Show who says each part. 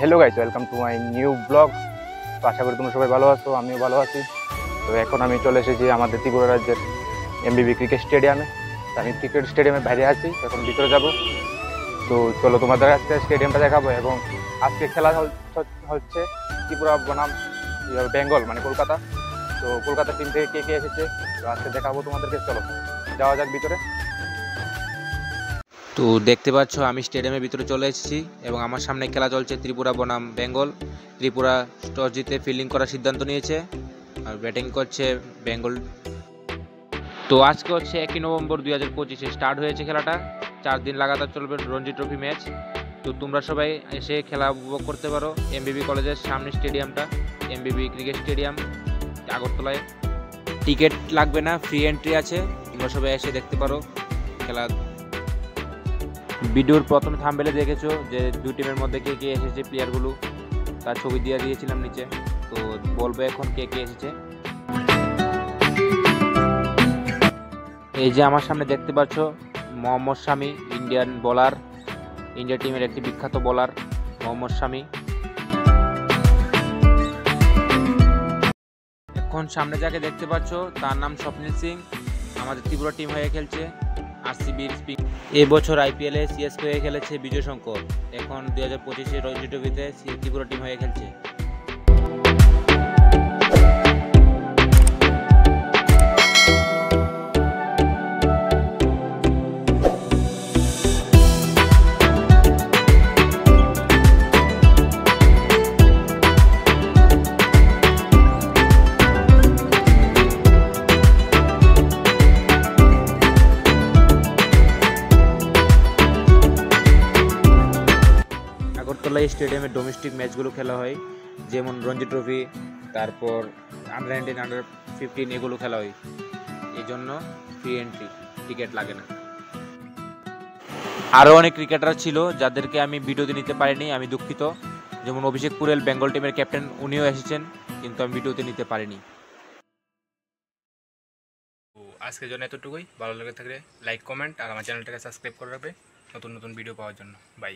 Speaker 1: Hello guys, welcome to my new blog. তো আশা করি তোমরা সবাই ভালো আছো, আমিও ভালো আছি। তো এখন আমি চলে এসেছি আমাদের ত্রিপুরা রাজ্যের এমবিবি ক্রিকেট স্টেডিয়ামে। আমি ক্রিকেট স্টেডিয়ামের বাইরে আছি, এখন ভিতরে যাব। তো চলো তোমাদের আজকে স্টেডিয়ামটা দেখাবো। এবং আজকে খেলা হচ্ছে ত্রিপুরা বনাম বেঙ্গল, মানে কলকাতা। তো কলকাতা টিম থেকে কে কে এসেছে তো আজকে দেখাবো তোমাদেরকে। চলো যাওয়া যাক ভিতরে।
Speaker 2: তো দেখতে পাচ্ছ আমি স্টেডিয়ামের ভিতরে চলে এসেছি এবং আমার সামনে খেলা চলছে ত্রিপুরা বনাম বেঙ্গল। ত্রিপুরা টস জিতে ফিল্ডিং করার সিদ্ধান্ত নিয়েছে আর ব্যাটিং করছে বেঙ্গল। তো আজকে হচ্ছে 1 নভেম্বর 2025 স্টার্ট হয়েছে খেলাটা। 4 দিন লাগাতার চলবে রঞ্জি ট্রফি ম্যাচ। তো তোমরা সবাই এসে খেলা উপভোগ করতে পারো এমবিবি কলেজের সামনে স্টেডিয়ামটা, এমবিবি ক্রিকেট স্টেডিয়াম আগরতলায়। টিকিট লাগবে না, ফ্রি এন্ট্রি আছে, তোমরা সবাই এসে দেখতে পারো খেলা। ভিডিওর প্রথম থাম্বনেলে দেখেছো যে দুই টিমের মধ্যে কে কে এসেছে, প্লেয়ারগুলো তার ছবি দিয়ে দিয়েছিলাম নিচে। তো বলবো এখন কে কে এসেছে। এই যে আমার সামনে দেখতে পাচ্ছ মোহাম্মদ শামি, ইন্ডিয়ান বোলার, ইন্ডিয়া টিমের একটি বিখ্যাত বোলার মোহাম্মদ শামি। এখন সামনে যাকে দেখতে পাচ্ছ তার নাম স্বপ্নিল সিং, আমাদের ত্রিপুরা টিম হয়ে খেলছে আরসিবির। এবছর আইপিএলে সিএসকে হয়ে খেলেছে বিজয় শঙ্কর, এখন 2025 রঞ্জি ট্রফিতে ত্রিপুরা টিম হয়ে খেলছে। আগরতলা স্টেডিয়ামে ডোমেস্টিক ম্যাচগুলো খেলা হয়, যেমন রঞ্জি ট্রফি, তারপর আন্ডার-19, আন্ডার-15 এগুলো খেলা হয়। এই জন্য ফ্রি এন্ট্রি, টিকিট লাগে না। আরও অনেক ক্রিকেটার ছিল যাদেরকে আমি ভিডিওতে নিতে পারিনি, আমি দুঃখিত। যেমন অভিষেক পুরেল, বেঙ্গল টিমের ক্যাপ্টেন, উনিও এসেছেন, কিন্তু আমি ভিডিওতে নিতে পারিনি। আজকের জন্য এতটুকুই। ভালো লেগে থাকলে লাইক, কমেন্ট আর আমার চ্যানেলটাকে সাবস্ক্রাইব করে রাখবে নতুন নতুন ভিডিও পাওয়ার জন্য। বাই।